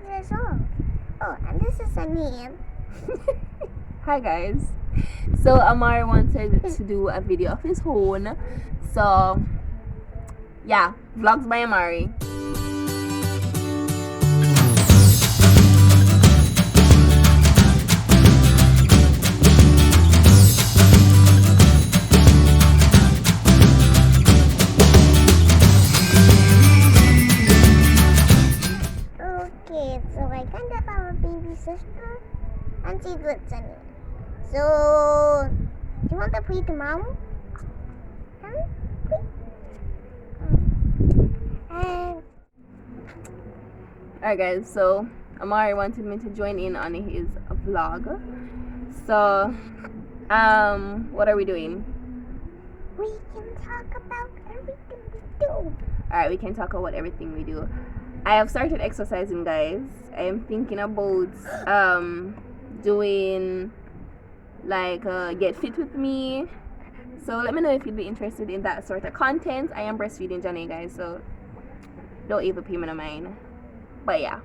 years old. Oh, and this is a name. Hi guys. So Amari wanted to do a video of his own. So yeah, vlogs by Amari. Okay, so I kind of have a baby sister, and she lives in here. So, do you want to play tomorrow? Huh? And Alright guys, so Amari wanted me to join in on his vlog. So what are we doing? we can talk about everything we do. Alright, we can talk about everything we do. I have started exercising, guys. I am thinking about doing like get fit with me. So let me know if you'd be interested in that sort of content. I am breastfeeding Johnny, guys, so don't even pay me no mind. But yeah,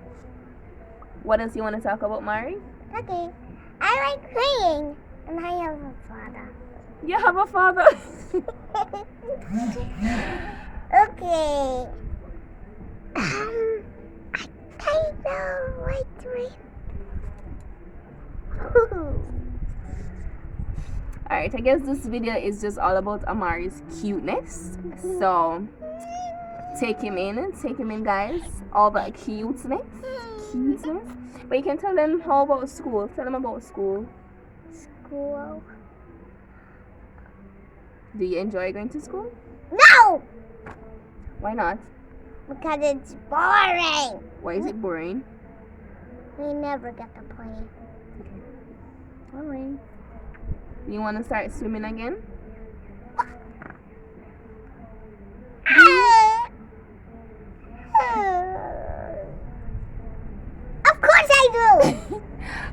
what else you want to talk about, Mari? Okay, I like playing, and I have a father. You have a father. Okay. I kind of like to Alright, I guess this video is just all about Amari's cuteness. So take him in, guys. All the cuteness. But you can tell them how about school. Tell them about school. School. Do you enjoy going to school? No! Why not? Because it's boring. Why is it boring? We never get to play. Alright. You want to start swimming again? Of course I do.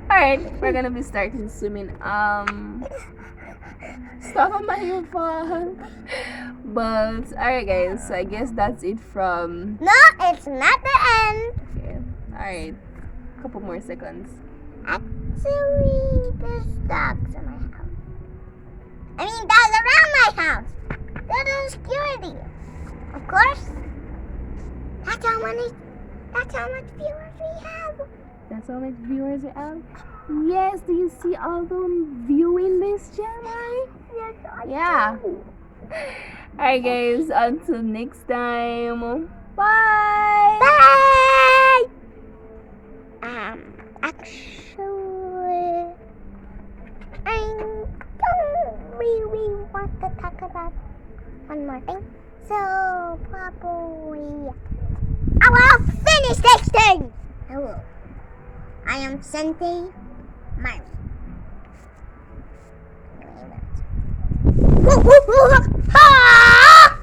Alright, we're gonna be starting swimming. Stop on my phone. But alright guys, so I guess that's it from No, it's not the end. okay. Alright. Couple more seconds. Actually, there's dogs in my house. I mean, dogs around my house. They're the security. Of course. That's how much viewers we have. That's how much viewers we have. Yes, do you see all them viewing this channel? Yes, I Yeah. do. Alright guys, until next time. Bye. Bye. Actually, I don't really want to talk about one more thing. So probably I will finish this thing. Hello, I am Sensei Mari. Ah!